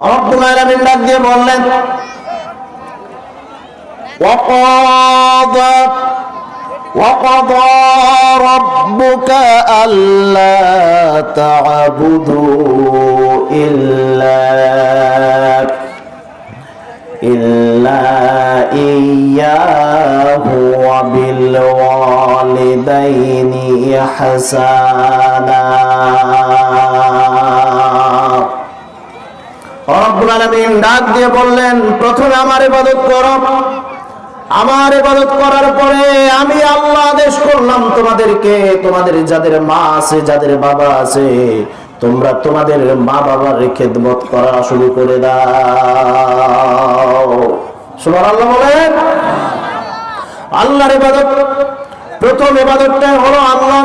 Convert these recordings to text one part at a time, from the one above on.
রব্বুল আলামিন ডাক দিয়ে বললেন وقضى ربك ألا تعبدوا إلا إياه وبالوالدين إحسانا রব্বুল আলামিন ডাক দিয়ে বললেন, প্রথমে আমার ইবাদত করো। আমার ইবাদত করার পরে আমি আল্লাহ আদেশ করলাম তোমাদেরকে, তোমাদের যাদের মা আছে, যাদের বাবা আছে, তোমরা তোমাদের মা বাবার খেদমত করা শুরু করে দাও। সুবহানাল্লাহ বলেন। আল্লাহর ইবাদত, প্রথম ইবাদতটা হলো আল্লাহ।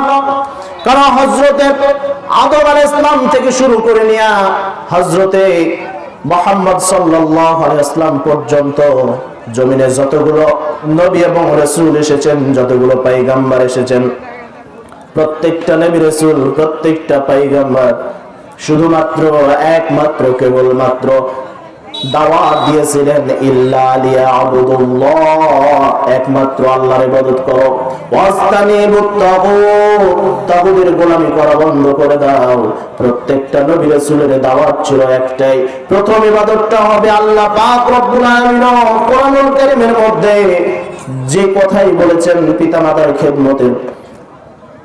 কারণ হযরতে আদম আলাইহিস সালাম থেকে শুরু করে নিয়া হযরতে মুহাম্মদ সাল্লাল্লাহু আলাইহি ওয়াসাল্লাম পর্যন্ত জমিনে যতগুলো নবী এবং রাসূল এসেছেন, যতগুলো পয়গম্বর এসেছেন, প্রত্যেকটা নবী রাসূল, প্রত্যেকটা পয়গম্বর শুধুমাত্র একমাত্র কেবলমাত্র দাওয়াত দিয়েছিলেন ইল্লা লিয়াবুদুল্লাহ, একমাত্র আল্লাহর ইবাদত করো। ওয়াস্তানিবুত তাগুত, তাগুতের গোলামি করা বন্ধ করে দাও। প্রত্যেকটা নবী রাসূলের দাওয়াত ছিল একটাই, প্রথম ইবাদতটা হবে আল্লাহ পাক রব্বুল আলামিন কোরআনুল কারীমের মধ্যে যে কথাই বলেছেন পিতামাতার খেদমতের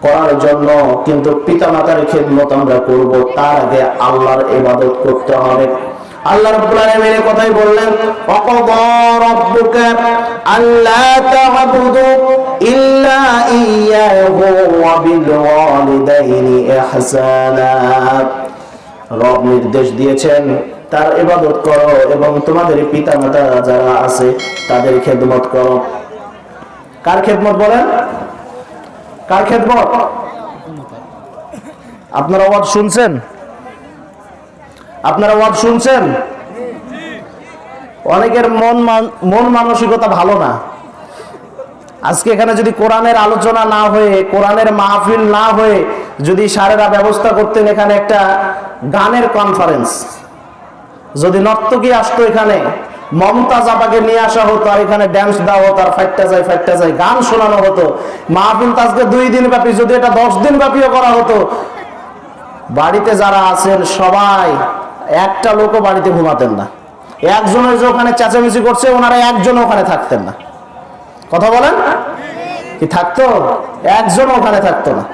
করার জন্য, কিন্তু পিতামাতার খেদমত আমরা করব, তার আগে আল্লাহর ইবাদত করতে হবে। আল্লাহ রাব্বুল আলামিন এই কথাই বললেন, ওয়াকাদা রাব্বুকা আল্লা তা'বুদু ইল্লা ইয়্যাহু ওয়া বিল ওয়ালিদাইনি ইহসানা। রব নির্দেশ দিয়েছেন তার ইবাদত করো এবং তোমাদের পিতামাতা যারা আছে তাদের খেদমত করো। কার খেদমত বলেন? কার খেদমত? আপনারা ওয়াজ শুনছেন? আপনারা ওয়াজ শুনছেন? অনেকের মন মানসিকতা ভালো না। আজকে এখানে যদি কোরআনের আলোচনা না হয়ে, কোরআনের মাহফিল না হয়ে যদি সারেরা ব্যবস্থা করতেন এখানে একটা গানের কনফারেন্স, যদি নর্তকী আসতো এখানে, মমতাজ আপাকে নিয়ে আসা হতো আর এখানে ড্যান্স দেওয়া হতো আর ফাইটটা যায় গান শোনানো হতো, মাহফিল আজকে 2 দিন ব্যাপী, যদি এটা 10 দিন ব্যাপীও করা হতো, বাড়িতে যারা আছেন সবাই, একটা লোকও বাড়িতে ঘুমাতেন না। একজনের যে ওখানে চেঁচামেচি করছে ওনারা একজন ওখানে থাকতেন না। কথা বলেন কি থাকতো? একজন ওখানে থাকতো না,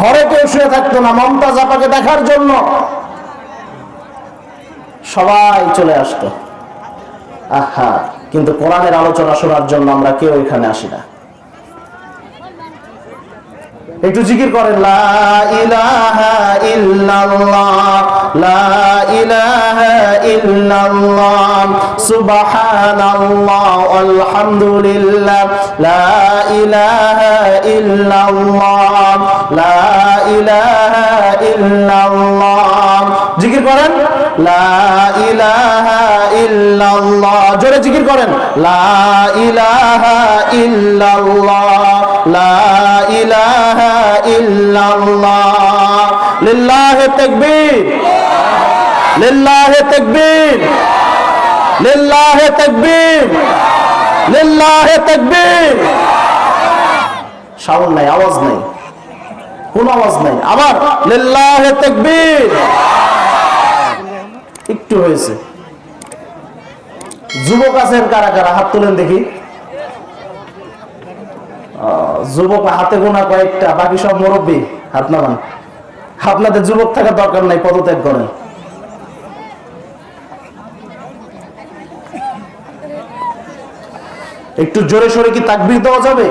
ঘরে কেউ শুয়ে থাকতো না। মমতাজ আপাকে দেখার জন্য সবাই চলে আসতো। আহা, কিন্তু কোরআনের আলোচনা শোনার জন্য আমরা কেউ এখানে আসি না। একটু জিকির করেন, লা ইলাহা ইল্লাল্লাহ, লা ইলাহা ইল্লাল্লাহ, সুবহানাল্লাহ, আলহামদুলিল্লাহ, লা ইলাহা ইল্লাল্লাহ, লা ইলাহা ইল্লাল্লাহ। জিকির করেন, লা ইলাহা ইল্লাল্লাহ। জোরে জিকির করেন, লা ইলাহা ইল্লাল্লাহ, লা ইলাহা ইল্লাল্লাহ। লিল্লাহি তাকবীর, লিল্লাহি তাকবীর, লিল্লাহি তাকবীর, লিল্লাহি তাকবীর। সাউন্ড নাই, আওয়াজ নাই, কোন আওয়াজ নাই। আবার লিল্লাহি তাকবীর। একটু হয়েছে। যুবক আছেন কারা কারা? হাত তুলেন দেখি। যুবক হাতে গোনা কয়েকটা, বাকি সব মুরব্বী। হাত নামান। আপনাদের যুবক থাকার দরকার নাই, পদত্যাগ করেন। একটু জোরে সোরে কি তাকবীর দেওয়া যাবে?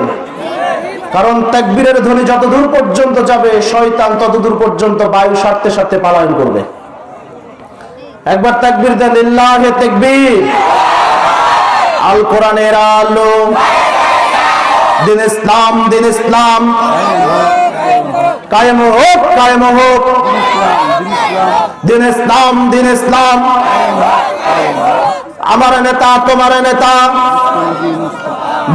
কারণ তাকবীরের ধ্বনি যতদূর পর্যন্ত যাবে শয়তান ততদূর পর্যন্ত বায়ু সারতে সারতে পলায়ন করবে। একবার তাকবীর দেন, লিল্লাহি তাকবীর। আল কোরআনের আলো, দিন ইসলাম, দিন ইসলাম কায়েম হোক, কায়েম হোক, দিন ইসলাম, দিন ইসলাম। আমার নেতা, তোমার নেতা,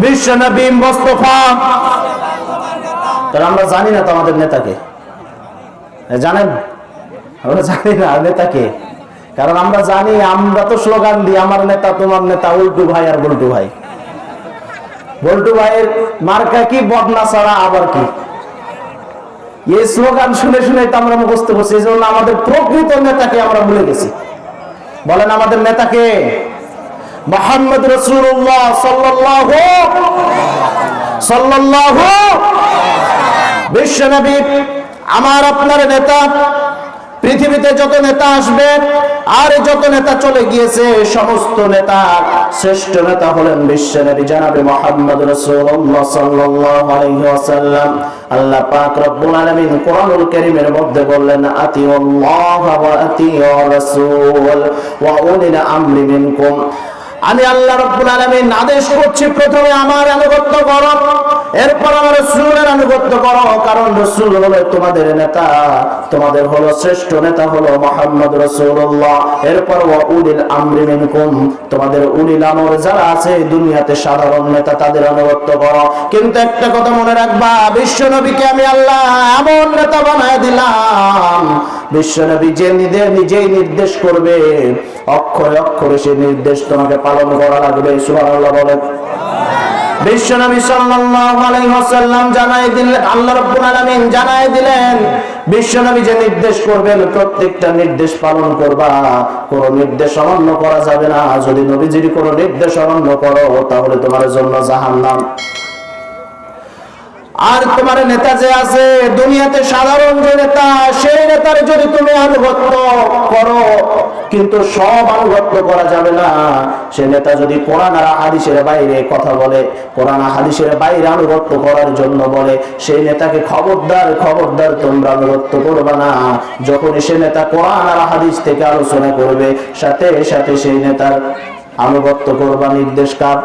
বিশ্ব নবী মুস্তাফা। তাহলে আমরা জানি না তো আমাদের নেতাকে, জানেন? আমরা জানি না নেতাকে। কারণ আমরা জানি, আমরা তো স্লোগান দিই আমার নেতা তোমার নেতা, উল্টু ভাই আর বল্টু ভাই। বল্টু ভাইয়ের মার্কা কি? বদনা ছাড়া আবার কি? এই স্লোগান শুনে শুনে তো আমরা মুখস্থ করছি। এই জন্য আমাদের প্রকৃত নেতাকে আমরা ভুলে গেছি। বলেন আমাদের নেতাকে? মুহাম্মদ রাসূলুল্লাহ সাল্লাল্লাহু বিশ্বনবী আমার আপনার নেতা। পৃথিবীতে যত নেতা আসবে আর যত নেতা চলে গিয়েছে, সমস্ত নেতা শ্রেষ্ঠ নেতা হলেন বিশ্বনবী জনাবে মুহাম্মদ রাসূলুল্লাহ সাল্লাল্লাহু আলাইহি ওয়াসাল্লাম। আল্লাহ পাক রব্বুল আলামিন কোরআনুল কারীমের মধ্যে বললেন, আতিউল্লাহ ওয়া আতিউর রাসূল ওয়া উলিল আমরি মিনকুম। আমি আল্লাহ রাব্বুল আলামিন আদেশ করছি, প্রথমে আমার আনুগত্য করো, এরপর আমার রাসূলের আনুগত্য করো, কারণ রাসূল হলো তোমাদের নেতা, তোমাদের হলো শ্রেষ্ঠ নেতা হলো মুহাম্মদ রাসূলুল্লাহ। এরপর ওয়া উলিল আমরি মিনকুম, তোমাদের উলিল আমর যারা আছে দুনিয়াতে সাধারণ নেতা, তাদের আনুগত্য করো। কিন্তু একটা কথা মনে রাখবা, বিশ্ব নবীকে আমি আল্লাহ এমন নেতা বানায় দিলাম, বিশ্ব নবী যে নিজেই নির্দেশ করবে, অক্ষরে অক্ষরে সেই নির্দেশ তোমাকে পালন করা লাগবে। সুবহানাল্লাহ বলেন। বিশ্বনবী সাল্লাল্লাহু আলাইহি ওয়াসাল্লাম জানাই দিলেন, আল্লাহ রাব্বুল আলামিন জানাই দিলেন, বিশ্বনবী যে নির্দেশ করবেন প্রত্যেকটা নির্দেশ পালন করবা, কোনো নির্দেশ অমান্য করা যাবে না। যদি নবীজির কোনো নির্দেশ অমান্য করো তাহলে তোমার জন্য জাহান্নাম। আর তোমার নেতা যে আছে দুনিয়াতে সাধারণ যে নেতা, সেই নেতার যদি তুমি আনুগত্য করো, কিন্তু সব আনুগত্য করা যাবে না। সে নেতা যদি কোরআন আর হাদিসের বাইরে কথা বলে, কোরআন আর হাদিসের বাইরে আনুগত্য করার জন্য বলে, সেই নেতাকে খবরদার খবরদার তোমরা আনুগত্য করবে না। যখনই সে নেতা কোরআন আর হাদিস থেকে আলোচনা করবে, সাথে সাথে সেই নেতার আনুগত্য করবা। নির্দেশ কার?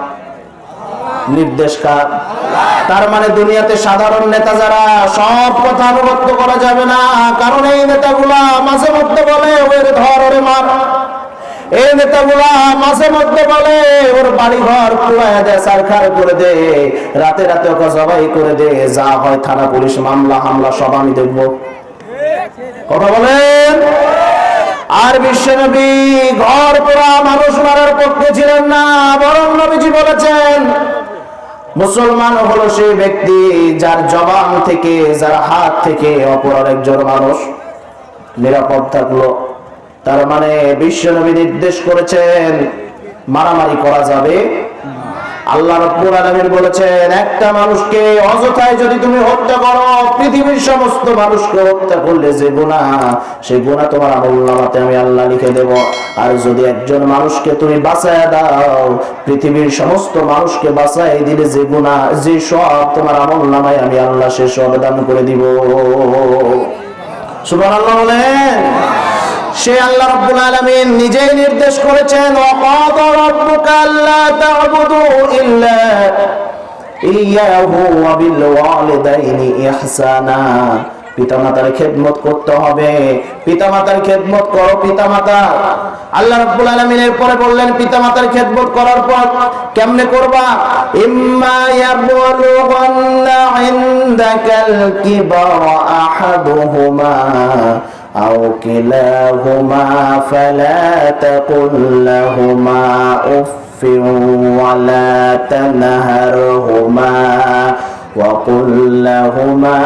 নির্দেশ কার? তার মানে দুনিয়াতে সাধারণ নেতা যারা, সব কথা আনুগত্য করা যাবে না। কারণ এই নেতাগুলা মাঝে মধ্যে বলে ওর ধর ওরে মার, এই নেতাগুলা মাঝে মধ্যে বলে ওর বাড়ি ঘর পুড়ায় দে, সারখার করে দে, রাতে রাতে ওকে জবাই করে দে, যা হয় থানা পুলিশ মামলা হামলা সব আমি দেখবো। কথা বলেন। আর বিশ্বনবী ঘর পোড়া মানুষ মারার পক্ষে ছিলেন না, বরং নবীজি বলেছেন মুসলমান হলো সেই ব্যক্তি যার জবান থেকে, যার হাত থেকে অপর একজন মানুষ নিরাপদ থাকলো। তার মানে বিশ্বনবী নির্দেশ করেছেন মারামারি করা যাবে। আল্লাহ রাব্বুল আলামিন বলেছেন একটা মানুষকে অযথায় যদি তুমি হত্যা করো, পৃথিবীর সমস্ত মানুষকে হত্যা করলে যে গুনাহ, সেই গুনাহ তোমার আমলনামাতে আমি আল্লাহ লিখে দেব। আর যদি একজন মানুষকে তুমি বাঁচায় দাও, পৃথিবীর সমস্ত মানুষকে বাঁচায় দিলে যে গুনাহ, যে সব তোমার আমলনামায় আমি আল্লাহ সে সব দান করে দিব। সুবহানাল্লাহ বলেন। সে আল্লাহ রাব্বুল আলামিন নিজেই নির্দেশ করেছেন, ওয়াকাদা রাব্বুকা আল্লা তা'বুদু ইল্লা ইয়্যাহু ওয়া বিল ওয়ালিদাইনি ইহসানা। পিতামাতার খেদমত করতে হবে, পিতামাতার খেদমত করো। পিতামাতা আল্লাহ রাব্বুল আলামিন এর পরে বললেন পিতামাতার খেদমত করার পর কেমনে করবা? ইম্মা ইয়াবলুগান্না ইনদাকাল কিবারা আহাদুহুমা أو كلاهما فلا تقل لهما أف ولا تنهرهما وقل لهما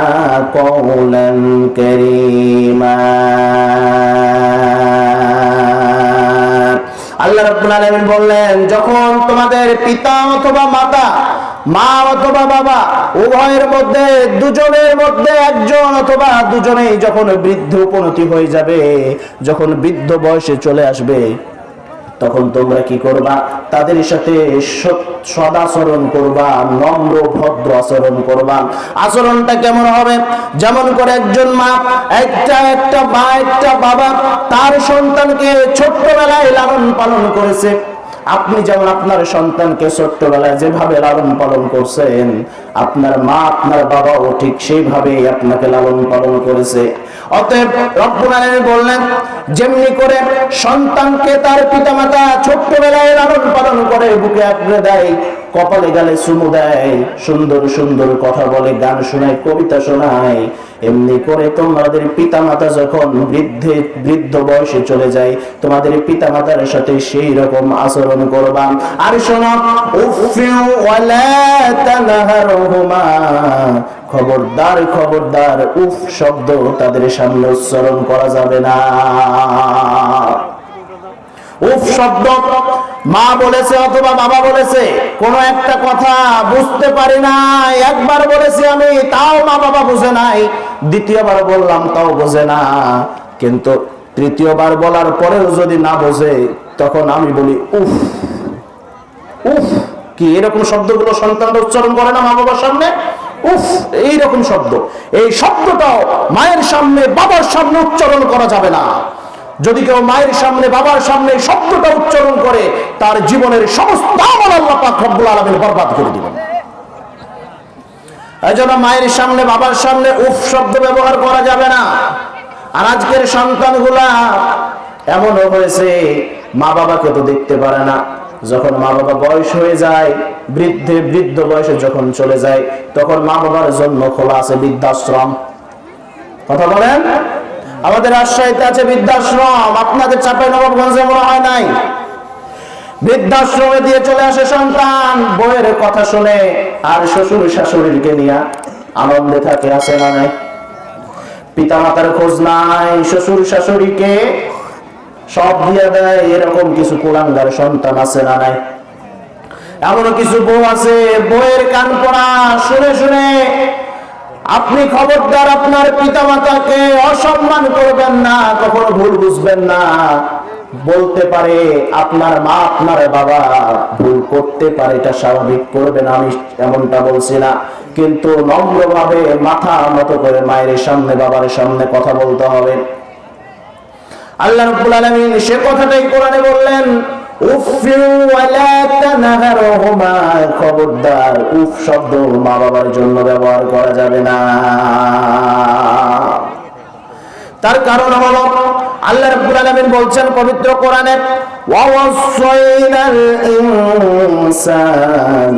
قولا كريما। আল্লাহ রাব্বুল আলামিন বললেন যখন তোমাদের পিতা অথবা মাতা, মা অথবা বাবা উভয়ের মধ্যে, দুজনের মধ্যে একজন অথবা দুজনেই যখন বৃদ্ধ উপনীত হয়ে যাবে, যখন বৃদ্ধ বয়সে চলে আসবে, তখন তোমরা কি করবা? তাদের সাথে সদাচরণ করবা, নম্র ভদ্র আচরণ করবা। আচরণটা কেমন হবে? যেমন করে একজন মা, একটা মা, একটা বাবা তার সন্তানকে ছোট্টবেলায় লালন পালন করেছে। আপনি যেমন আপনার সন্তানকে ছোট্টবেলায় যেভাবে লালন পালন করছেন, আপনার মা আপনার বাবাও ঠিক সেইভাবে আপনাকে লালন পালন করেছে। অতএব রব্বুল আলামিন বললেন যেমনি করে সন্তানকে তার পিতামাতা ছোট্টবেলায় লালন পালন করে বুকে আঁকড়ে দেয়, কপালে গালে চুমু দেয়, সুন্দর সুন্দর কথা বলে, গান শোনায়, কবিতা শোনায়। এমনি করে তোমাদের পিতামাতা যখন বৃদ্ধ বয়সে চলে যায়, তোমাদের পিতামাতার সাথে সেই রকম আচরণ করবা। আর শোনো, উফিউ ওয়ালা তানহারহুমা, খবরদার খবরদার, উফ শব্দ তাদের সামনে উচ্চারণ করা যাবে না। উফ শব্দ মা বলেছে অথবা বাবা বলেছে, কোন একটা কথা বুঝতে পারি না, একবার বলেছি আমি, তাও মা বাবা বুঝে নাই, দ্বিতীয়বার বললাম তাও বোঝে না, কিন্তু তৃতীয়বার বলার পরেও যদি না বোঝে, তখন আমি বলি উফ। উফ কি এরকম শব্দগুলো সন্তানরা উচ্চারণ করে না মা বাবার সামনে? উফ এইরকম শব্দ, এই শব্দটাও মায়ের সামনে বাবার সামনে উচ্চারণ করা যাবে না। যদি কেউ মায়ের সামনে বাবার সামনে শব্দটা উচ্চারণ করে, তার জীবনের সমস্ত আমল আল্লাহ পাক রব্বুল আলামিন বরবাদ করে দিবেন। এইজন্য মায়ের সামনে বাবার সামনে উফ শব্দ ব্যবহার করা যাবে না। আর আজকের সন্তানগুলা এমনও হয়েছে, মা বাবাকে তো দেখতে পারে না, যখন মা বাবা বয়স হয়ে যায়, বৃদ্ধ বয়সে যখন চলে যায়, তখন মা বাবার জন্য খোলা আছে বৃদ্ধাশ্রম। কথা বলেন, আমাদের রাজশাহীতে আছে বৃদ্ধাশ্রম, আপনাদের চাঁপাইনবাবগঞ্জে মনে হয় নাই। বৃদ্ধাশ্রমে দিয়ে চলে আসে সন্তান, বউয়ের কথা শুনে, আর শ্বশুর শাশুড়িকে নিয়ে আনন্দে থাকে, আছে না নাই? পিতা মাতার খোঁজ নাই, শ্বশুর শাশুড়িকে সব দিয়ে দেয়, এরকম কিছু কুলাঙ্গার সন্তান আছে না নাই? এমন কিছু বউ আছে, বউয়ের কান পড়া শুনে শুনে আপনি খবরদার আপনার পিতা মাতাকে অসম্মান করবেন না, কখনো ভুল বুঝবেন না। বলতে পারে আপনার মা আপনার বাবা, ভুল করতে পারে, এটা স্বাভাবিক, করবেন, আমি এমনটা বলছি না, কিন্তু নম্রভাবে মাথা নত করে মায়ের সামনে বাবার সামনে কথা বলতে হবে। আল্লাহ রাব্বুল আলামিন সে কথাটাই কোরআনে বললেন, উফিউ ওয়ালা তানহারহুমা, খবরদার উফ শব্দ মা বাবার জন্য ব্যবহার করা যাবে না। তার কারণ হলো আল্লাহ রাব্বুল আলামিন বলছেন পবিত্র কোরআনে, ওয়া ওয়াসাইনাল ইনসান,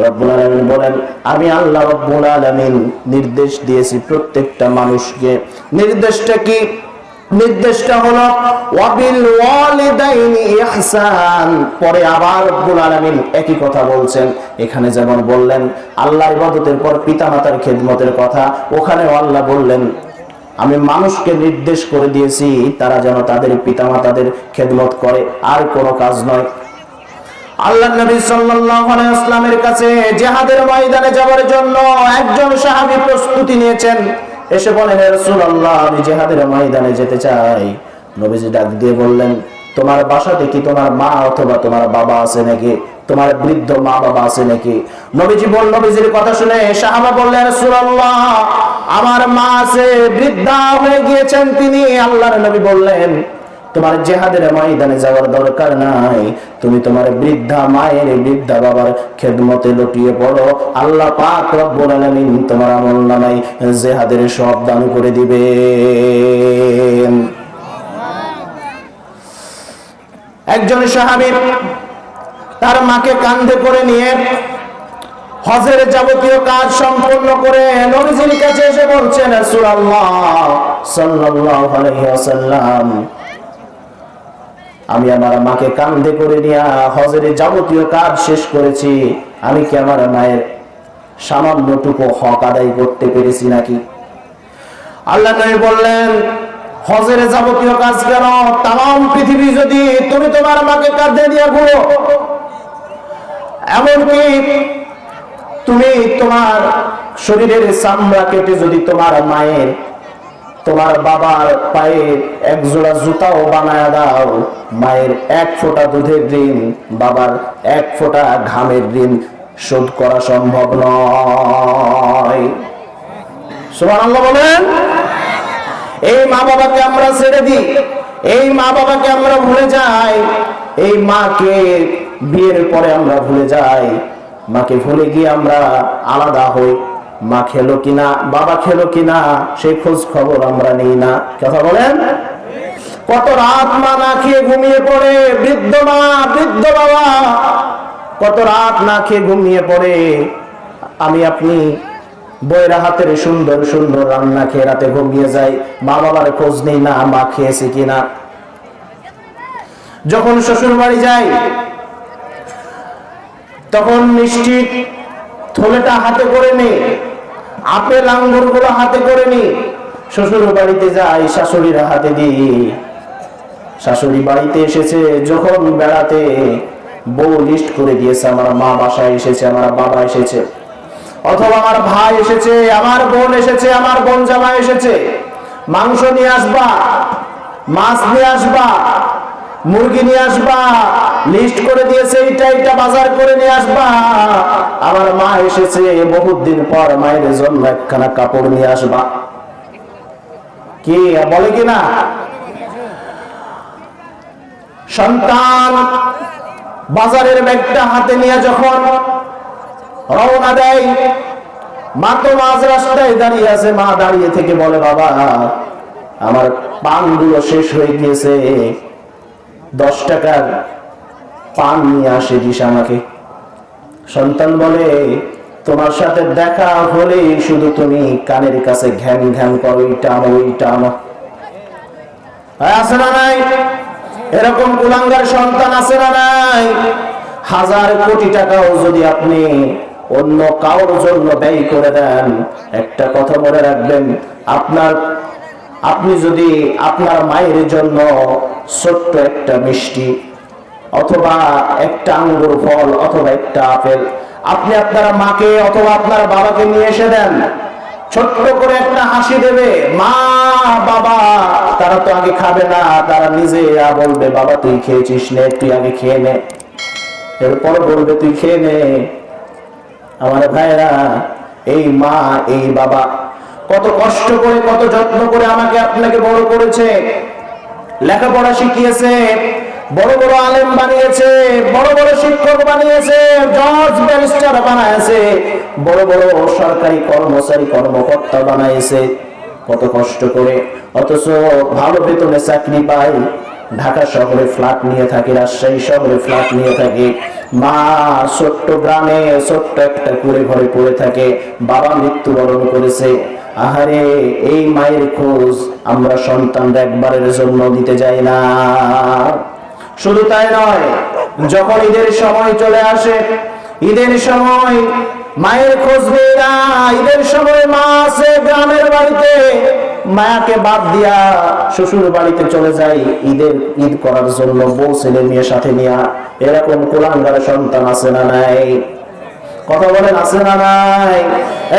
রব্বুল আলামিন বলেন, আমি আল্লাহ রব্বুল আলামিন নির্দেশ দিয়েছি প্রত্যেকটা মানুষকে। নির্দেশটা কি? নির্দেশটা হলো ওয়াবিল ওয়ালিদাইনি ইহসান। পরে আবার রব্বুল আলামিন একই কথা বলছেন, এখানে যেমন বললেন আল্লাহর ইবাদতের পর পিতামাতার খেদমতের কথা, ওখানেও আল্লাহ বললেন আমি মানুষকে নির্দেশ করে দিয়েছি তারা যেন তাদের পিতামাতাদের খেদমত করে, আর কোনো কাজ নয়। আল্লাহর নবী সাল্লাল্লাহু আলাইহি ওয়াসাল্লামের কাছে জিহাদের ময়দানে যাওয়ার জন্য একজন সাহাবী প্রস্তুতি নিয়েছেন, এসে বলেন, হে রাসূলুল্লাহ, আমি জিহাদের ময়দানে যেতে চাই। নবীজি ডাক দিয়ে বললেন, তোমার বাসাতে কি তোমার মা অথবা তোমার বাবা আছে নাকি? তোমার বৃদ্ধ মা বাবা আছে নাকি? নবীজির কথা শুনে সাহাবা বললেন, রাসূলুল্লাহ, আমার মা আছে, বৃদ্ধা হয়ে গিয়েছেন তিনি। আল্লাহর নবী বললেন, তোমার জিহাদের ময়দানে যাওয়ার দরকার নাই, তুমি তোমার বৃদ্ধা মায়ের বৃদ্ধা বাবার খেদমতে লুটিয়ে পড়ো, আল্লাহ পাক রব্বুল আলামিন তোমার আমলনামায় জিহাদের সব দান করে দিবেন। একজন সাহাবী তার মাকে কাঁধে করে নিয়ে হজের যাবতীয় কাজ সম্পন্ন করে নবীজির কাছে এসে বলছেন, রাসূলুল্লাহ সাল্লাল্লাহু আলাইহি ওয়াসাল্লাম, আমি আমার মাকে কাঁধে করে নিয়ে হজের যাবতীয় কাজ শেষ করেছি, আমি কি আমার মায়ের সামান্যটুকু হক আদায় করতে পেরেছি নাকি? আল্লাহ নবী বললেন, হজের যাবতীয় কাজ কেন, তাম পৃথিবী যদি তুমি তোমার মাকে কাঁধে দিয়ে ঘুরো, এমনকি তুমি তোমার শরীরের চামড়া কেটে যদি তোমার মায়ের তোমার বাবার পায়ে এক জোড়া জুতাও বানায় দাও, মায়ের এক ফোঁটা দুধের ঋণ, বাবার এক ফোঁটা ঘামের ঋণ শোধ করা সম্ভব নয়। সুবহানাল্লাহ বলেন। এই মা বাবাকে আমরা ছেড়ে দিই, এই মা বাবাকে আমরা ভুলে যাই, এই মাকে বিয়ের পরে আমরা ভুলে যাই, মাকে ভুলে গিয়ে আমরা আলাদা হই। মা খেলো কিনা, বাবা খেলো কিনা, সেই খোঁজ খবর আমরা নেই না। কথা বলেন। কত রাত মা না খেয়ে ঘুমিয়ে পড়ে, বৃদ্ধ মা বৃদ্ধ বাবা কত রাত না খেয়ে ঘুমিয়ে পড়ে, আমি আপনি বইরা হাতের সুন্দর সুন্দর রান্না খেয়ে রাতে ঘুমিয়ে যাই, মা বাবার খোঁজ নেই না মা খেয়েছে কিনা। যখন শ্বশুর বাড়ি যাই তখন মিষ্টি থলেটা হাতে করে নি, আপেল আঙ্গুর গুলো হাতে করে নি, শ্বশুর বাড়িতে যাই শাশুড়ির হাতে দিই। শাশুড়ি বাড়িতে এসেছে যখন বেড়াতে, বউ লিস্ট করে দিয়েছে আমার মা বাসায় এসেছে, আমার বাবা এসেছে, অথবা আমার ভাই এসেছে, আমার বোন এসেছে, আমার বোন জামাই এসেছে, মাংস নিয়ে আসবা, মাছ নিয়ে আসবা, মুরগি নিয়ে আসবা, লিস্ট করে দিয়েছে এইটা এইটা বাজার করে নিয়ে আসবা। আমার মা এসেছে বহুত দিন পর, মায়ের জন্য একখানা কাপড় নিয়ে আসবা। কি বলে কিনা? সন্তান বাজারের ব্যাগটা হাতে নিয়ে যখন রওনা দেয়, মা তো মাঝ রাস্তায় দাঁড়িয়ে আছে, মা দাঁড়িয়ে থেকে বলে, বাবা আমার পানগুলো শেষ হয়ে গিয়েছে, 10 টাকার পান নিয়ে আসে দিস আমাকে। সন্তান বলে, তোমার সাথে দেখা হলেই শুধু তুমি কানের কাছে ঘ্যান ঘ্যান করো, ওইটা আনো ওইটা আনো। আছে না নাই? এরকম কুলাঙ্গার সন্তান আছে না নাই? 1000 কোটি টাকাও যদি আপনি অন্য কারোর জন্য ব্যয় করে দেন, একটা কথা মনে রাখবেন, আপনি যদি আপনার মায়ের জন্য ছোট্ট একটা মিষ্টি অথবা একটা আঙ্গুর ফল অথবা একটা আপেল আপনি আপনার মাকে অথবা আপনার বাবাকে নিয়ে এসে দেন, ছোট্ট করে একটা হাসি দেবে, মা বাবা তারা তো আগে খাবে না, তারা নিজে বলবে, বাবা তুই খেয়েছিস নে, তুই আগে খেয়ে নে, এরপর বলবে তুই খেয়ে নে। আমার ভাইরা, এই মা এই বাবা কত কষ্ট করে কত যত্ন করে আমাকে আপনাকে বড় করেছে, লেখাপড়া শিখিয়েছে, বড় বড় আলেম বানিয়েছে, বড় বড় শিক্ষক বানিয়েছে, জজ ব্যারিস্টার বানাইছে, বড় বড় সরকারি কর্মচারী কর্মকর্তা বানাইছে, কত কষ্ট করে। অথচ ভালো বেতনে চাকরি পাই, ঢাকা শহরে ফ্ল্যাট নিয়ে থাকে, রাজশাহী শহরে ফ্ল্যাট নিয়ে থাকে, মা ছোট্ট গ্রামে ছোট্ট একটা কুড়ে ঘরে পড়ে থাকে, বাবা মৃত্যুবরণ করেছে। আহারে, এই মায়ের খোঁজ আমরা সন্তানরা একবারের জন্য দিতে যাই না। শুধু তাই নয়, যখন ঈদের সময় চলে আসে, ঈদের সময় মায়ের খোঁজ নেই না। ঈদের সময় মা আছে গ্রামের বাড়িতে, মায়াকে বাদ দিয়া শ্বশুর বাড়িতে চলে যায় ঈদ করার জন্য, বউ ছেলে মেয়ে সাথে নিয়ে। এরকম কুলাঙ্গার সন্তান আছে না নাই? কথা বলেন, আছে না নাই?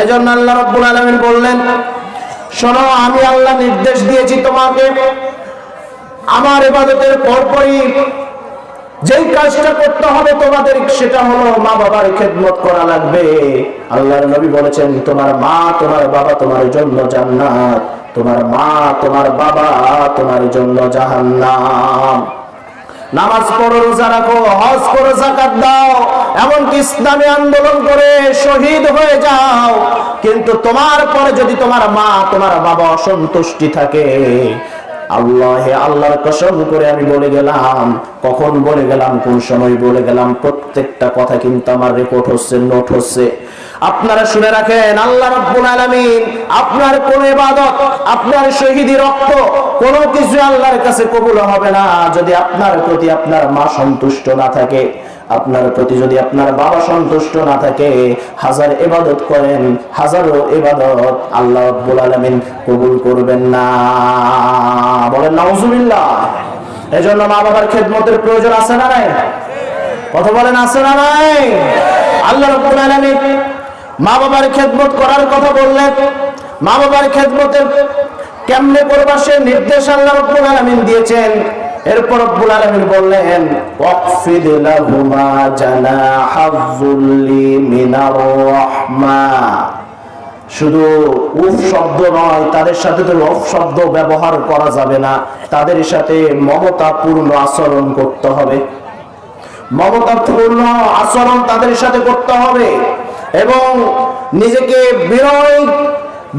এজন্য আল্লাহ রাব্বুল আলামিন বললেন, শোনো, আমি আল্লাহ নির্দেশ দিয়েছি তোমাকে, আমার ইবাদতের পরপরই যেই কাজটা করতে হবে তোমাদের, সেটা হলো মা বাবার খেদমত করা লাগবে। আল্লাহর নবী বলেছেন, তোমার মা তোমার বাবা তোমার জন্য জান্নাত, তোমার মা তোমার বাবা তোমার জন্য জাহান্নাম। নামাজ পড়ো, রোজা রাখো, হজ করো, যাকাত দাও, এমনকি ইসলামী আন্দোলন করে শহীদ হয়ে যাও, কিন্তু তোমার পরে যদি তোমার মা তোমার বাবা অসন্তুষ্টি থাকে, আল্লাহর কসম করে আমি বলে গেলাম, কখন বলে গেলাম, কোন সময় বলে গেলাম, প্রত্যেকটা কথা কিন্তু আমার রেকর্ড হচ্ছে, নোট হচ্ছে। আপনারা শুনে রাখেন, আল্লাহ রাব্বুল আলামিন আপনার কোন ইবাদত, আপনার শহীদি রক্ত, কোনো কিছু আল্লাহর কাছে কবুল হবে না যদি আপনার প্রতি আপনার মা সন্তুষ্ট না থাকে, আপনার প্রতি যদি আপনার বাবা সন্তুষ্ট না থাকে। হাজার ইবাদত করেন, হাজারো ইবাদত আল্লাহ রাব্বুল আলামিন কবুল করবেন না। বলেন নাউজুবিল্লাহ। এজন্য মা বাবার খেদমতের প্রয়োজন আছে না নাই? কথা বলেন, আছে না নাই? আল্লাহ রাব্বুল আলামিন মা বাবার খেদমত করার কথা বললেন, মা বাবার খেদমতের কেমনে করবা সে নির্দেশ আল্লাহ রাব্বুল আলামিন দিয়েছেন। এরপর রব্বুল আলামিন বললেন, ওয়াকফিদ লাহুমা জানাহাযুল্লি মিনার রাহমা। শুধু উফ শব্দ নয়, তাদের সাথে তো রফ শব্দ ব্যবহার করা যাবে না, তাদের সাথে মমতাপূর্ণ আচরণ করতে হবে, মমতাপূর্ণ আচরণ তাদের সাথে করতে হবে, এবং নিজেকে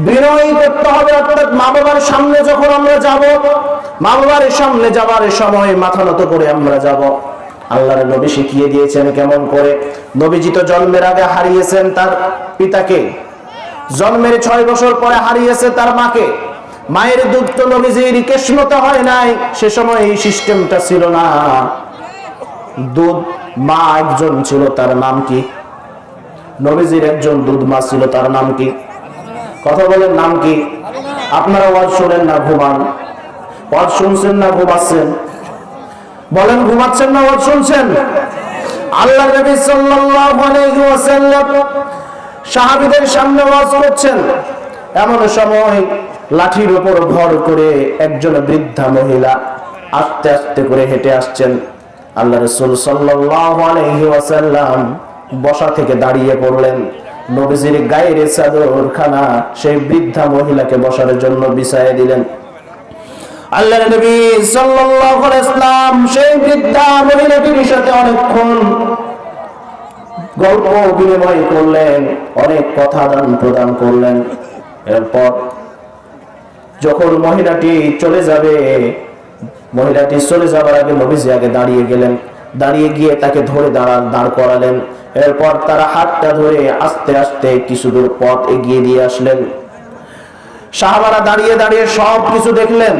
বিনয়ী করতে হবে। অর্থাৎ মা বাবার সামনে যখন আমরা যাব, মা বাবার সামনে যাবার সময় মাথা নত করে আমরা যাব। আল্লাহর নবী শিখিয়ে দিয়েছেন কেমন করে। নবীজি তো জন্মের আগে হারিয়েছেন তার পিতাকে, জন্মের 6 বছর পরে হারিয়েছে তার মাকে। মায়ের দুধ তো নবীজির কেশমতে হয় নাই, সে সময় এই সিস্টেমটা ছিল না। দুধ মা একজন ছিল, তার নাম কি? নবীজির একজন দুধ মা ছিল, তার নাম কি? কথা বলেন, নাম কি? আপনারা ওয়াজ শোনেন না ঘুমান? ওয়াজ শুনছেন না ঘুমাচ্ছেন? বলেন, ঘুমাচ্ছেন না ওয়াজ শুনছেন? আল্লাহ নবী সাল্লাল্লাহু আলাইহি ওয়াসাল্লাম সাহাবীদের সামনে ওয়াজ করছেন। এমন সময় লাঠির উপর ভর করে একজন বৃদ্ধা মহিলা আস্তে আস্তে করে হেঁটে আসছেন। আল্লাহ রাসূল সাল্লাল্লাহু আলাইহি ওয়াসাল্লাম বসা থেকে দাঁড়িয়ে পড়লেন। নবীজির গায়ের চাদরখানা সেই বৃদ্ধা মহিলাকে বসার জন্য বিছায়ে দিলেন। আল্লাহর নবী সাল্লাল্লাহু আলাইহি ওয়াসাল্লাম সেই বৃদ্ধা মহিলাটির সাথে অনেকক্ষণ গল্প বিনিময় করলেন, অনেক কথা আদান প্রদান করলেন। এরপর যখন মহিলাটি চলে যাবার আগে নবীজি আগে দাঁড়িয়ে গেলেন। দাঁড়িয়ে গিয়ে তাকে ধরে দাঁড় করালেন। এরপর তারা হাতটা ধরে আস্তে আস্তে কিছু দূর পথ এগিয়ে দিয়ে আসলেন। সাহাবারা দাঁড়িয়ে দাঁড়িয়ে সব কিছু দেখলেন।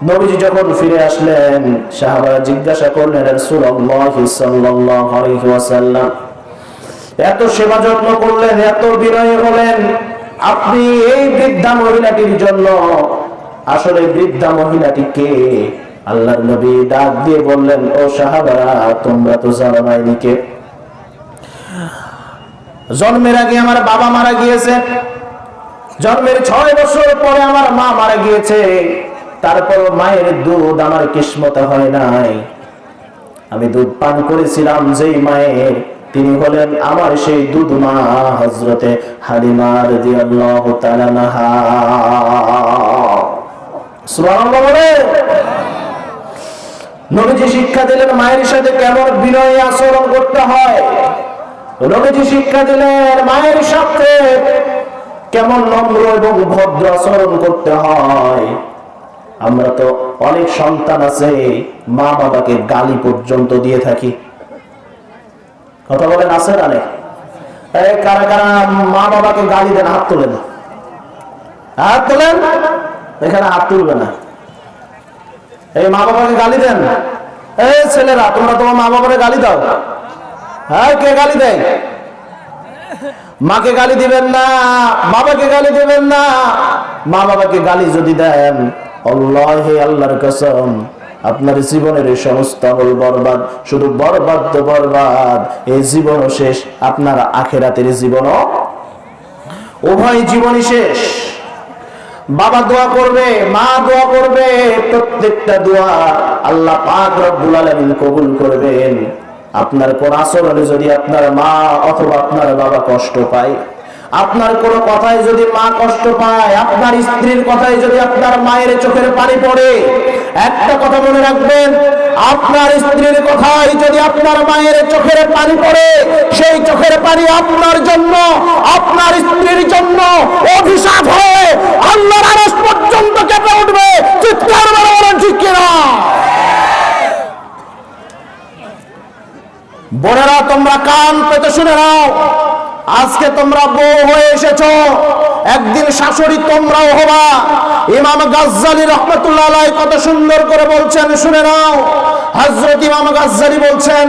নবীজি যখন ফিরে আসলেন, সাহাবারা জিজ্ঞাসা করলেন, রাসূলুল্লাহ সাল্লাল্লাহু আলাইহি ওয়াসাল্লাম এত সেবা যত্ন করলেন, এত বিনয়ী হলেন, আপনি এই বৃদ্ধা মহিলাটির জন্য, আসলে বৃদ্ধা মহিলাটি কে? আল্লাহর নবী ডাক দিয়ে বললেন, ও সাহাবারা, তোমরা তো জানো না ইনি কে। জন্মের আগে আমার বাবা মারা গিয়েছে, জন্মের 6 বছর পরে আমার মা মারা গিয়েছে, তারপর মায়ের দুধ আমার কিসমতে হয় নাই। আমি দুধ পান করেছিলাম যেই মায়ের, তিনি হলেন আমার সেই দুধ মা হযরতে হালিমা রাদিয়াল্লাহু তাআলা আনহা। সুবহানাল্লাহ বলে। নবীজি শিক্ষা দিলেন মায়ের সাথে কেমন বিনয়ী আচরণ করতে হয়। নবীজি শিক্ষা দিলেন মায়ের সাথে কেমন নম্র এবং ভদ্র আচরণ করতে হয়। আমরা তো অনেক সন্তান আছে মা বাবাকে গালি পর্যন্ত দিয়ে থাকি। কথা বলেন, আছে না? কারা কারা মা বাবাকে গালি দেন? হাত তোলেন, হাত তোলেন। এখানে হাত তুলবে না। এই মা বাবাকে গালি দেন? এই ছেলেরা, তোমরা তোমার মা বাবাকে গালি দাও? হ্যাঁ, কে গালি দেয়? মাকে গালি দিবেন না, বাবাকে গালি দিবেন না। মা বাবাকে গালি যদি দেন, আল্লাহে, আল্লাহর কসম, আপনার জীবনের এই সমস্ত আমল বরবাদ। শুধু বরবাদ তো বরবাদ, এই জীবনও শেষ, আপনার আখিরাতের জীবনও, উভয় জীবনই শেষ। বাবা দোয়া করবে, মা দোয়া করবে, প্রত্যেকটা দোয়া আল্লাহ পাক রব্বুল আলামিন কবুল করবেন। আপনার কোন আচরণে যদি আপনার মা অথবা আপনার বাবা কষ্ট পায়, আপনার কোন কথায় যদি মা কষ্ট পায়, আপনার স্ত্রীর কথায় যদি আপনার মায়ের চোখের পানি পড়ে, একটা কথা মনে রাখবেন, আপনার স্ত্রীর কথায় যদি আপনার মায়ের চোখের পানি পড়ে, সেই চোখের পানি আপনার জন্য, আপনার স্ত্রীর জন্য অভিশাপ হয়ে আল্লাহর আরশ পর্যন্ত কেঁপে উঠবে। চিৎকার করে বলেন ঠিক কিনা? বোনেরা, তোমরা কান পেতে শুনে নাও। আজকে তোমরা বউ হয়ে এসেছো, একদিন শাশুড়ি তোমরাও হবা। ইমাম গাজ্জালী রাহমাতুল্লাহ আলাইহি কত সুন্দর করে বলছেন, শুনে নাও। হযরত ইমাম গাজ্জালী বলছেন,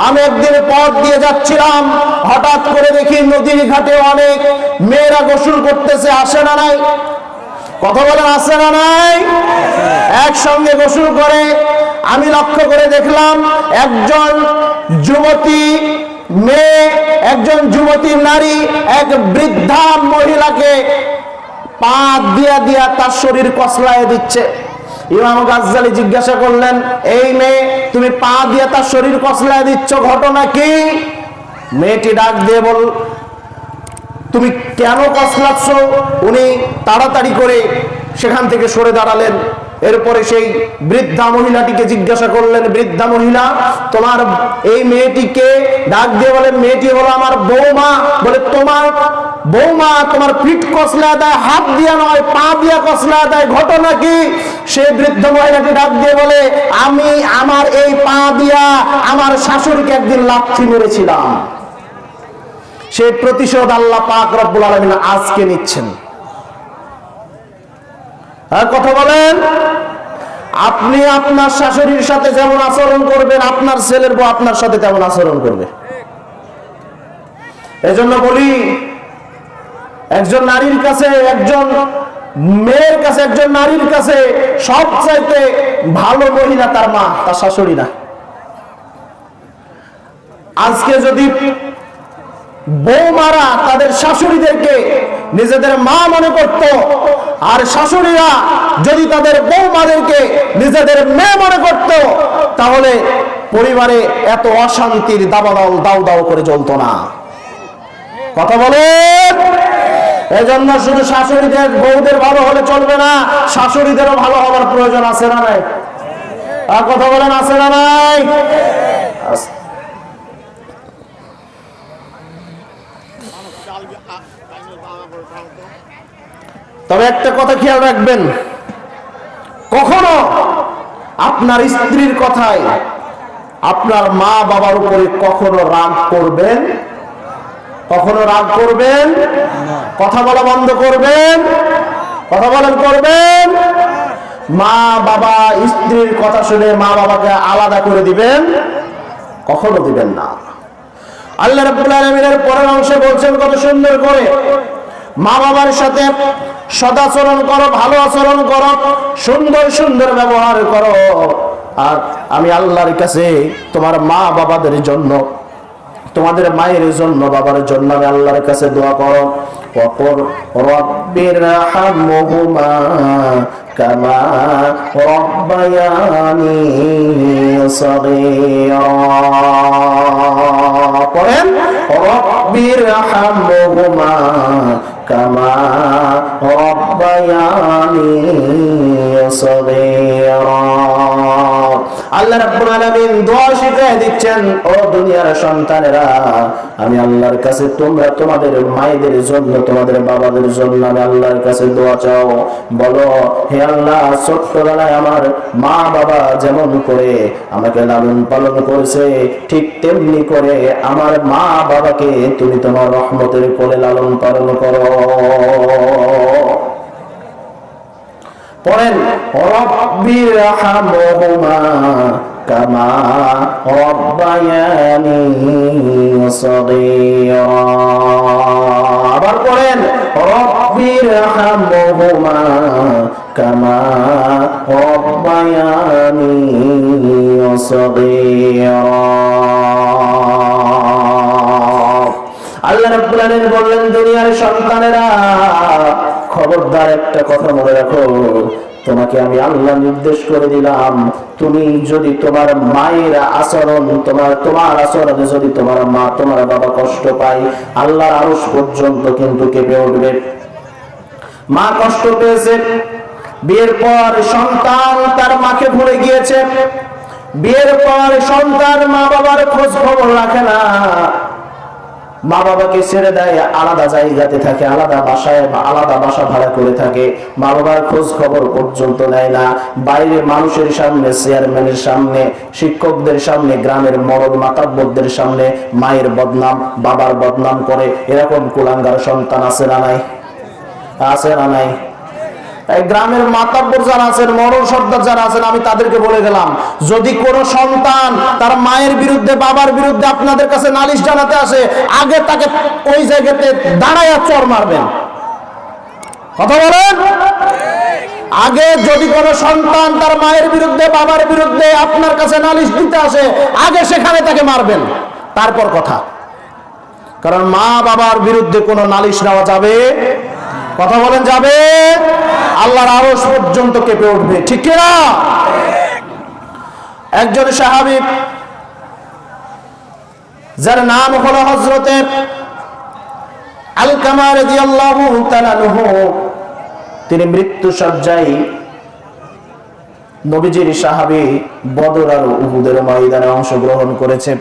আমি একদিন পথ দিয়ে যাচ্ছিলাম, হঠাৎ করে দেখি নদীর ঘাটে অনেক মেয়েরা গোসল করতেছে। আসে না নাই? কথা বলেন, আসে না নাই? একসঙ্গে গোসল করে। আমি লক্ষ্য করে দেখলাম একজন যুবতী মেয়ে, একজন যুবতী নারী এক বৃদ্ধা মহিলাকে পা দিয়া দিয়া তার শরীর কসলায় দিচ্ছে। ইমাম গাজ্জালী জিজ্ঞাসা করলেন, এই মেয়ে, তুমি পা দিয়া তার শরীর কসলায় দিচ্ছ, ঘটনা কি? মেয়েটি ডাক দিয়ে বল, তুমি কেন কসলাচ্ছ? উনি তাড়াতাড়ি করে সেখান থেকে সরে দাঁড়ালেন। এরপরে সেই বৃদ্ধা মহিলাটিকে জিজ্ঞাসা করলেন, বৃদ্ধা মহিলা, তোমার এই মেয়েটিকে? ডাক দিয়ে বলেন, মেয়েটি হলো আমার বৌমা। বলে, তোমার বৌমা তোমার পিঠ কসলা দেয়, হাত দিয়া নয় পা দিয়া কসলা দেয়। ঘটনা কি? সে বৃদ্ধ মহিলাকে ডাক দিয়ে বলে, আমি আমার এই পা দিয়া আমার শাশুড়িকে একদিন লাথি মেরেছিলাম, সেই প্রতিশোধ আল্লাহ পাক রব্বুল আলামিন আজকে নিচ্ছেন। আর কথা বলেন, আপনি আপনার শাশুড়ির সাথে যেমন আচরণ করবেন, আপনার ছেলের বউ আপনার সাথে তেমন আচরণ করবে। এজন্য বলি, একজন নারীর কাছে, একজন মেয়ের কাছে, একজন নারীর কাছে সবচাইতে ভালো মহিলা তার মা, তার শাশুড়ি না। আজকে যদি বৌমারা তাদের শাশুড়িদেরকে নিজেদের মা মনে করত, আর শাশুড়িরা যদি তাদের বৌমাদেরকে নিজেদের মেয়ে মনে করত, তাহলে পরিবারে এত অশান্তির দাবাদাও দাও দাও করে চলতো না। কথা বলেন। এজন্য শুধু শাশুড়িদের বউদের ভালো হলে চলবে না, শাশুড়িদেরও ভালো হওয়ার প্রয়োজন আছে না নাই? আর কথা বলেন, আছে না নাই? তবে একটা কথা খেয়াল রাখবেন, কখনো আপনার স্ত্রীর কথায় আপনার মা বাবার উপরে কখনো রাগ করবেন, কখনো রাগ করবেন, কথা বলা বন্ধ করবেন। কথা বলেন, করবেন? মা বাবা স্ত্রীর কথা শুনে মা বাবাকে আলাদা করে দিবেন? কখনো দিবেন না। আল্লাহ রাব্বুল আলামিনের পরের অংশে বলছেন কত সুন্দর করে, মা বাবার সাথে সদাচরণ করো, ভালো আচরণ করো, সুন্দর সুন্দর ব্যবহার করো। আর আমি আল্লাহর কাছে তোমার মা বাবাদের জন্য, তোমাদের মায়ের জন্য, বাবার জন্য আমি আল্লাহর কাছে দোয়া করো। ওয়াকুর রাব্বিরহামহুমা কামা রাব্বায়ানি সাগীরা। পড়েন, রাব্বিরহামহুমা কামা রাব্বায়ানি সাগীরা। আল্লাহ রাব্বুল আলামিন দোয়া শিখিয়ে দিচ্ছেন, ও দুনিয়ার সন্তানেরা, আমি আল্লাহর কাছে তোমরা তোমাদের মায়েদের জন্য, তোমাদের বাবাদের জন্য আমি আল্লাহর কাছে দোয়া চাও। বলো, হে আল্লাহ, ছোট্টবেলায় আমার মা বাবা যেমন করে আমাকে লালন পালন করেছে, ঠিক তেমনি করে আমার মা বাবাকে তুমি তোমার রহমতের কোলে লালন পালন করো। পড়েন, রাব্বিরহামহুমা কামা রাব্বায়ানি সাগীরা। আবার পড়েন, রাব্বিরহামহুমা কামা রাব্বায়ানি সাগীরা। আল্লাহ রাব্বুল আলামিন বললেন, দুনিয়ার সন্তানেরা, খবরদার একটা কথা মনে রাখো, তোমাকে আমি আল্লাহ নির্দেশ করে দিলাম, তুমি যদি তোমার মায়ের আচরণ, তোমার আচরণে যদি তোমার মা তোমার বাবা কষ্ট পায়, আল্লাহর আরশ পর্যন্ত কিন্তু কেঁপে উঠবে। মা কষ্ট পেয়েছে, বিয়ের পর সন্তান তার মাকে ভুলে গিয়েছে, বিয়ের পর সন্তান মা বাবার খোঁজ খবর রাখে না, মা বাবাকে ছেড়ে দেয়, আলাদা জায়গাতে থাকে, আলাদা বাসায় বা আলাদা বাসা ভাড়া করে থাকে, মা বাবার খোঁজ খবর পর্যন্ত নেয় না। বাইরে মানুষের সামনে, চেয়ারম্যানের সামনে, শিক্ষকদের সামনে, গ্রামের মরদ মাতাব্বরদের সামনে মায়ের বদনাম, বাবার বদনাম করে। এরকম কুলাঙ্গার সন্তান আছে না নাই? আছে না নাই? গ্রামের মাতাব্বর যারা আছেন, মরণ সর্দার যারা আছেন, আমি তাদেরকে বলে গেলাম, যদি কোনো সন্তান তার মায়ের বিরুদ্ধে, বাবার বিরুদ্ধে আপনাদের কাছে নালিশ জানাতে আসে, আগে তাকে ওই জায়গাতে দাঁড়ায় চর মারবেন। কথা বলেন। আগে যদি কোনো সন্তান তার মায়ের বিরুদ্ধে, বাবার বিরুদ্ধে আপনার কাছে নালিশ দিতে আসে, আগে সেখানে তাকে মারবেন, তারপর কথা। কারণ মা বাবার বিরুদ্ধে কোনো নালিশ নেওয়া যাবে? কথা বলেন, যাবে? আল্লাহর আরশ পর্যন্ত কেঁপে উঠবে, ঠিক কিনা? একজন সাহাবী, যার নাম হলো হযরতে আলকামা রাদিয়াল্লাহু তাআলা আনহু, তিনি মৃত্যু সজ্জায়, নবীজির সাহাবী, বদর আর উহুদের ময়দানে অংশগ্রহণ করেছে।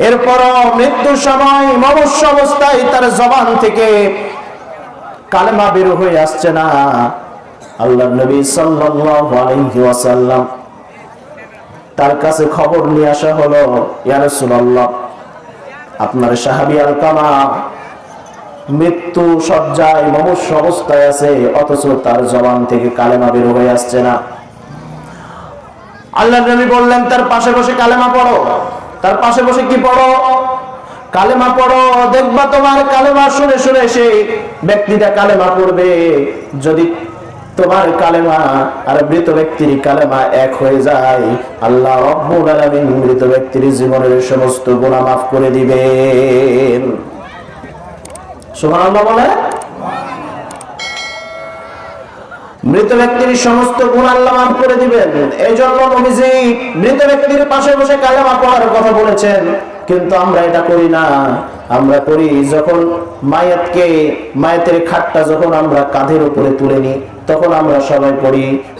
এরপরও মৃত্যুর সময় মনুষ্য অবস্থায় তার জবান থেকে কালেমা বের হয়ে আসছে না। আল্লাহর নবী সাল্লাল্লাহু আলাইহি ওয়াসাল্লাম তার কাছে খবর নিয়ে আসা হলো, ইয়া রাসূলুল্লাহ, আপনার সাহাবী আলকামা মৃত্যু সজ্জায় মনুষ্য অবস্থায় আছে, অথচ তার জবান থেকে কালেমা বের হয়ে আসছে না। আল্লাহর নবী বললেন, তার পাশে বসে কালেমা পড়ো। তার পাশে বসে কি পড়ো? কালেমা পড়ো। দেখবা তোমার কালেমা শুনে শুনে সেই ব্যক্তিটা কালেমা পড়বে। যদি তোমার কালেমা আর মৃত ব্যক্তির কালেমা এক হয়ে যায়, আল্লাহ রাব্বুল আলামিন মৃত ব্যক্তির জীবনের সমস্ত গুনাহ মাফ করে দিবেন। সুবহানাল্লাহ বলে। মৃত ব্যক্তির সমস্ত গুনাহ আল্লাহ মাফ করে দিবেন। এই জন্য নবীজি মৃত ব্যক্তির পাশে বসে কালেমা পড়ার কথা বলেছেন, কিন্তু আমরা এটা করি না। আমরা করি যখন মায়েতের খাটটা যখন আমরা কাঁধের উপরে তুলে নিই, তখন আমরা সবাই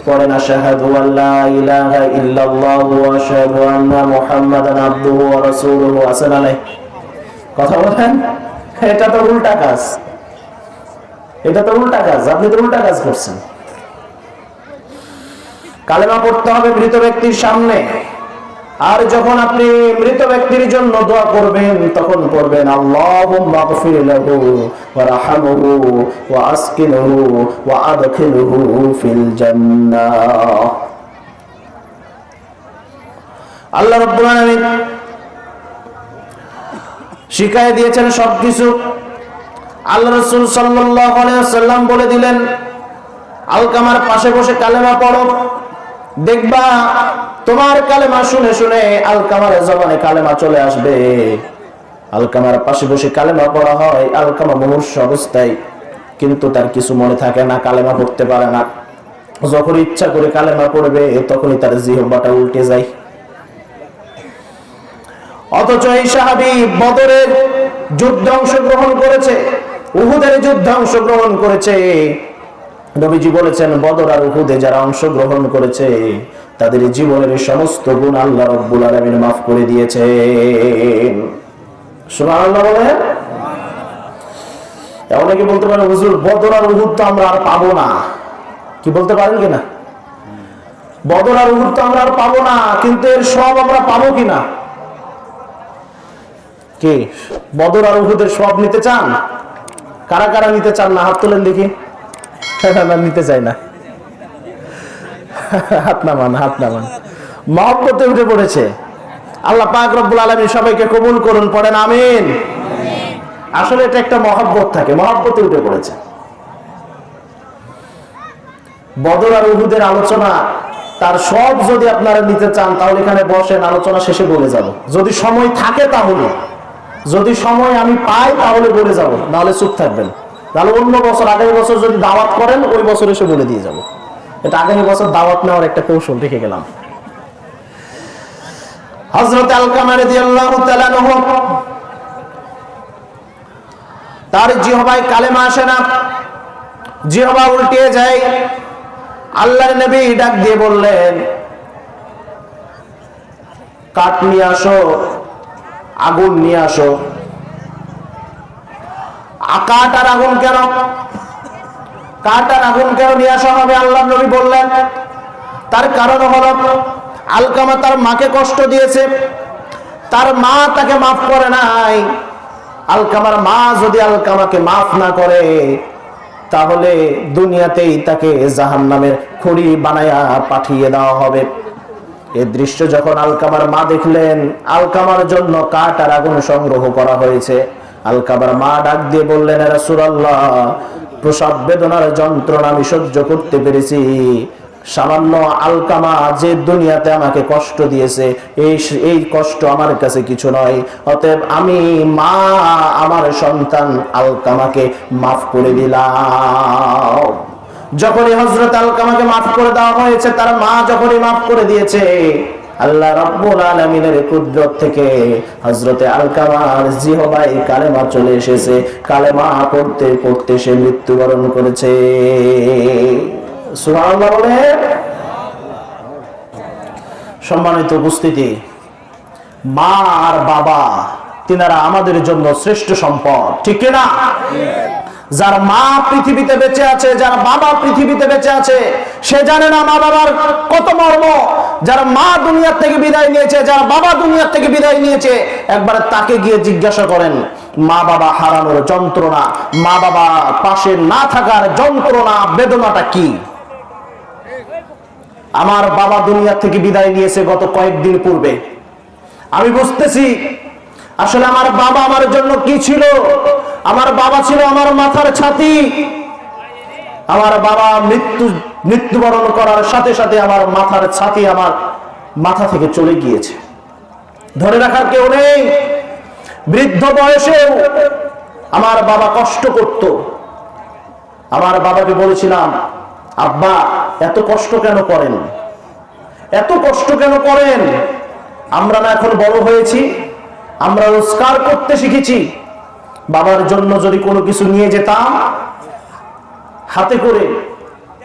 পড়ে না শাহাদু আল্লা ইলাহা ইল্লাল্লাহু ওয়া আশহাদু আন্না মুহাম্মাদান আবদুহু ওয়া রাসূলুহু। আসেন আলাইহি কথা বলেন। এটা তো উল্টা কাজ, এটা তো উল্টা কাজ। আপনি তো উল্টা কাজ করছেন। কালেমা পড়তে হবে মৃত ব্যক্তির সামনে, আর যখন আপনি মৃত ব্যক্তির জন্য দোয়া করবেন তখন পড়বেন আল্লাহুম্মা গফির লাহু ওয়া রাহমহু ওয়া আসকিনহু ওয়া আদখিলহু ফিল জান্নাহ। আল্লাহ রাব্বুল আলামিন শিখায় দিয়েছেন সবকিছু। আল্লাহ রাসূল সাল্লাল্লাহু আলাইহি ওয়াসাল্লাম বলে দিলেন, আলকামার পাশে বসে কালেমা পড়ো। দেখবা তোমার কালেমা শুনে শুনে আলকামার জবানে কালেমা চলে আসবে। আলকামার পাশে বসে কালেমা পড়া হয়। আলকামা মনুষ্য অবস্থায়, কিন্তু তার কিছু মনে থাকে না, কালেমা পড়তে পারে না। যখন ইচ্ছা করে কালেমা পড়বে তখনই তার জিহ্বাটা উল্টে যায়। অথচ এই সাহাবী বদরের যুদ্ধে অংশগ্রহণ করেছে, উহুদের যুদ্ধে অংশগ্রহণ করেছে। নবীজি বলেছেন, বদর আর উহুদে যারা অংশগ্রহণ করেছে তাদের জীবনের সমস্ত গুণ আল্লাহ রাব্বুল আলামিন মাফ করে দিয়েছেন। সুবহানাল্লাহ বলেন। অনেকে বলতে পারে, হুজুর বদর আর উহুদ তো আমরা আর পাবো না। কি বলতে পারেন কিনা? বদর আর উহুদ তো আমরা আর পাবো না, কিন্তু এর সব আমরা পাবো কিনা? কি বদর আর উহুদের সব নিতে চান? কারা কারা নিতে চান না? হাত তোলেন দেখি। নিতে চাই না, হাত নামান, হাত নামান। মহব্বতে উঠে পড়েছে। আল্লাহ পাক রব্বুল আলামিন সবাইকে কবুল করুন, পড়েন আমিন। আসলে এটা একটা মহব্বত থাকে, মহব্বতে উঠে পড়েছে। বদর আর উহুদের আলোচনা তার সব যদি আপনারা নিতে চান তাহলে এখানে বসেন, আলোচনা শেষে বলে যাব। যদি সময় থাকে তাহলে, যদি সময় আমি পাই তাহলে বলে যাব, নাহলে চুপ থাকবেন। তাহলে অন্য বছর, আগামী বছর যদি দাওয়াত করেন ওই বছর এসে বলে দিয়ে যাব। এটা আগামী বছর দাওয়াত নেওয়ার একটা কৌশল রেখে গেলাম। হযরত আলকামা রাদিয়াল্লাহু তাআলা আনহু, তার জিহ্বায় কালেমা আসে না, জিহ্বা উল্টে যায়। আল্লাহর নবী ডাক দিয়ে বললেন, কাঠ নিয়ে আসো, আগুন নিয়ে আসো। কাঠ আর আগুন কেন? কাঠ আর আগুন কেন নিয়ে আসা হবে? আল্লাহর নবী বললেন, তার কারণ হলো আলকামা তার মাকে কষ্ট দিয়েছে, তার মা তাকে মাফ করে নাই। আলকামার মা যদি আলকামাকে মাফ না করে তাহলে দুনিয়াতেই তাকে জাহান্নামের খড়ি বানায়া পাঠিয়ে দেওয়া হবে। এই দৃশ্য যখন আলকামার মা দেখলেন, আলকামার জন্য কাঠ আর আগুন সংগ্রহ করা হয়েছে। আলকামার মা ডাক দিয়ে বললেন, হে রাসূলুল্লাহ, প্রসব বেদনার যন্ত্রণা আমি সহ্য করতে পেরেছি। সামান্য আলকামা যে দুনিয়াতে আমাকে কষ্ট দিয়েছে, এই কষ্ট আমার কাছে কিছু নয়। অতএব আমি মা আমার সন্তান আলকামাকে মাফ করে দিলাম। যখনই হযরত আলকামাকে মাফ করে দেওয়া হয়েছে, তার মা যখনই মাফ করে দিয়েছে, আল্লাহ রাব্বুল আলামিনের কুদরত থেকে হযরতে আলকামার জিহ্বায় কালেমা চলে এসেছে। কালেমা পড়তে পড়তে সে মৃত্যুবরণ করেছে। সুবহানাল্লাহ বলে। সম্মানিত উপস্থিতি, মা আর বাবা তিনারা আমাদের জন্য শ্রেষ্ঠ সম্পদ, ঠিক না? যার মা পৃথিবীতে বেঁচে আছে, যার বাবা পৃথিবীতে বেঁচে আছে, সে জানে না মা বাবার কত মর্ম। যার মা দুনিয়া থেকে বিদায় নিয়েছে, যার বাবা দুনিয়া থেকে বিদায় নিয়েছে, একবার তাকে গিয়ে জিজ্ঞাসা করেন মা বাবা হারানোর যন্ত্রণা, মা বাবা পাশে না থাকার যন্ত্রণা, বেদনাটা কি। আমার বাবা দুনিয়া থেকে বিদায় নিয়েছে গত কয়েকদিন পূর্বে। আমি বুঝতেছি আসলে আমার বাবা আমার জন্য কি ছিল। আমার বাবা ছিল আমার মাথার ছাতি। আমার বাবা মৃত্যুবরণ করার সাথে সাথে আমার মাথার ছাতি আমার মাথা থেকে চলে গিয়েছে, ধরে রাখার কেউ নেই। বৃদ্ধ বয়সেও আমার বাবা কষ্ট করত। আমার বাবাকে বলেছিলাম, আব্বা এত কষ্ট কেন করেন, এত কষ্ট কেন করেন? আমরা না এখন বড় হয়েছি, আমরা রোজগার করতে শিখেছি। বাবার জন্য যদি কোনো কিছু নিয়ে যেতাম হাতে করে,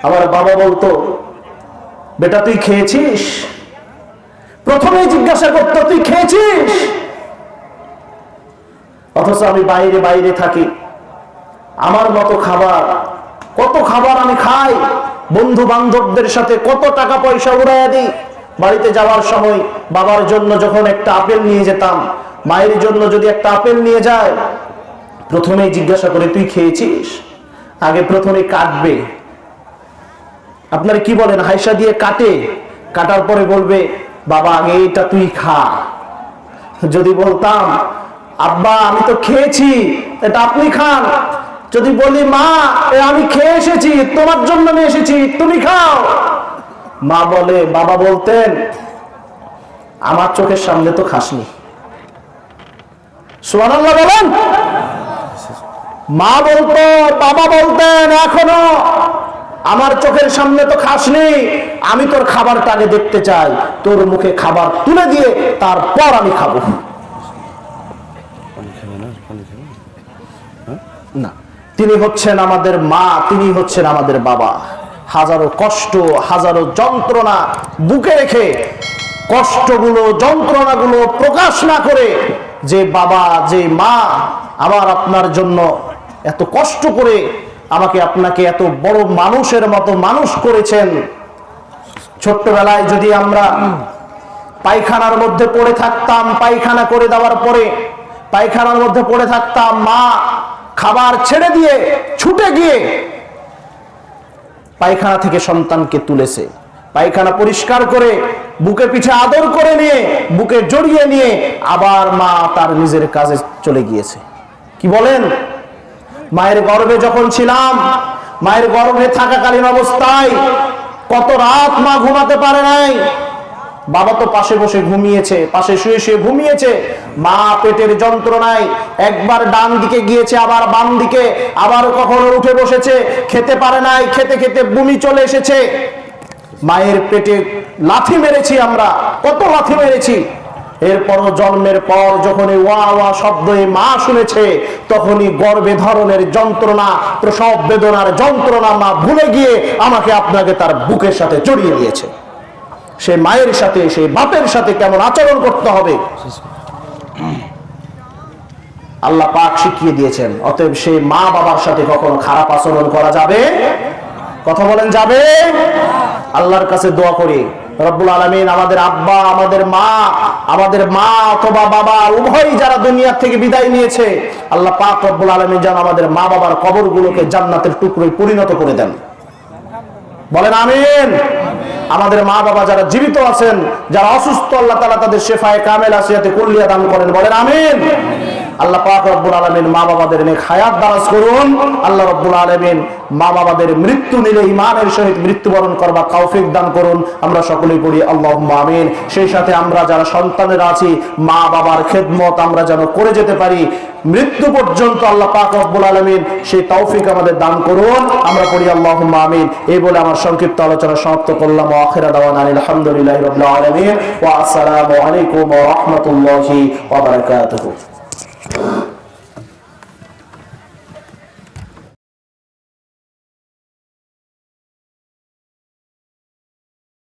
আমার বাবা বলতো, বেটা তুই খেয়েছিস? প্রথমেই জিজ্ঞাসা করতো, তুই খেয়েছিস? অথচ আমি বাইরে বাইরে থাকি, আমার মতো খাবার, কত খাবার আমি খাই, বন্ধু বান্ধবদের সাথে কত টাকা পয়সা উড়াইয়া দিই। বাড়িতে যাওয়ার সময় বাবার জন্য যখন একটা আপেল নিয়ে যেতাম, মায়ের জন্য যদি একটা আপেল নিয়ে যায়, প্রথমেই জিজ্ঞাসা করে তুই খেয়েছিস? আগে প্রথমে কাটবে, আপনারা কি বলেন, হাইসা দিয়ে কাটে, কাটার পরে বলবে বাবা আগে এটা তুই খা। যদি বলতাম আব্বা আমি তো খেয়েছি, এটা আপনি খান, যদি বলি মা আমি খেয়ে এসেছি, তোমার জন্য নিয়ে এসেছি, তুমি খাও, মা বলে, বাবা বলতেন আমার চোখের সামনে তো খাসনি। সুবহানাল্লাহ বলেন। মা বলতো, বাবা বলতেন এখনো আমার চোখের সামনে তো খাসনি, আমি তোর খাবারটা আগে দেখতে চাই, তোর মুখে খাবার তুলে দিয়ে তারপর আমি খাবো। না, তিনি হচ্ছেন আমাদের মা, তিনি হচ্ছেন আমাদের বাবা। হাজারো কষ্ট, হাজারো যন্ত্রণা বুকে রেখে, কষ্টগুলো যন্ত্রণাগুলো প্রকাশ না করে, যে বাবা যে মা আমার আপনার জন্য এত কষ্ট করে আমাকে আপনাকে এত বড় মানুষের মতো মানুষ করেছেন। ছোট্টবেলায় যদি আমরা পায়খানার মধ্যে পড়ে থাকতাম, পায়খানা করে দেওয়ার পরে পায়খানার মধ্যে পড়ে থাকতাম, মা খাবার ছেড়ে দিয়ে ছুটে গিয়ে পায়খানা থেকে সন্তানকে তুলেছে, পায়খানা পরিষ্কার করে বুকে পিঠে আদর করে নিয়ে, বুকে জড়িয়ে নিয়ে আবার মা তার নিজের কাজে চলে গিয়েছে। কি বলেন? মায়ের গর্ভে যখন ছিলাম, মায়ের গর্ভে থাকাকালীন অবস্থায় কত রাত মা ঘুমাতে পারে নাই। বাবা তো পাশে বসে ঘুমিয়েছে, পাশে শুয়ে শুয়ে ঘুমিয়েছে। মা পেটের যন্ত্রণায় একবার ডান দিকে গিয়েছে, আবার বাম দিকে, আবার কখনো উঠে বসেছে, খেতে পারে নাই, খেতে খেতে বমি চলে এসেছে। মায়ের পেটে লাথি মেরেছি আমরা, কত লাথি মেরেছি। এরপরও জন্মের পর যখন ওয়া ওয়া শব্দ মা শুনেছে, তখনই গর্ভে ধারণের যন্ত্রণা, প্রসব বেদনার যন্ত্রণা মা ভুলে গিয়ে আমাকে আপনাকে তার বুকের সাথে জড়িয়ে নিয়েছে। সে মায়ের সাথে, সে বাপের সাথে কেমন আচরণ করতে হবে আল্লাহ পাক শিখিয়ে দিয়েছেন। অতএব সে মা বাবার সাথে কখনো খারাপ আচরণ করা যাবে? কথা বলেন, যাবে? আল্লাহর কাছে দোয়া করি, রব্বুল আলামিন আমাদের আব্বা, আমাদের মা অথবা বাবা উভয়ই যারা দুনিয়া থেকে বিদায় নিয়েছে, আল্লাহ পাক রব্বুল আলামিন যেন আমাদের মা বাবার কবরগুলোকে জান্নাতের টুকরোয় পরিণত করে দেন। বলেন আমিন। আমাদের মা বাবা যারা জীবিত আছেন, যারা অসুস্থ, আল্লাহ তাআলা তাদের শেফায়ে কামেল আসিয়াতে কুল্লিয়া দান করেন। বলেন আমিন। আল্লাহ পাক রব্বুল আলামিন মা বাবাদের নেক হায়াত দারাজ করুন। আল্লাহ রব্বুল আলামিন মা বাবাদের মৃত্যু নিলে ঈমানের সহিত মৃত্যুবরণ করবার তৌফিক দান করুন। আমরা সকলেই পড়ি আল্লাহুম্মা আমিন। সেই সাথে আমরা যারা সন্তানেরা আছি, মা বাবার খেদমত আমরা যেন করে যেতে পারি মৃত্যু পর্যন্ত। আল্লাহ পাক রব্বুল আলামিন সেই তৌফিক আমাদের দান করুন। আমরা পড়ি আল্লাহুম্মা আমিন। এই বলে আমার সংক্ষিপ্ত আলোচনা সমাপ্ত করলাম। ওয়া আখিরা দাওয়ানা আলহামদুলিল্লাহি রাব্বিল আলামিন ওয়া আসসালামু আলাইকুম ওয়া রাহমাতুল্লাহি ওয়া বারাকাতুহু।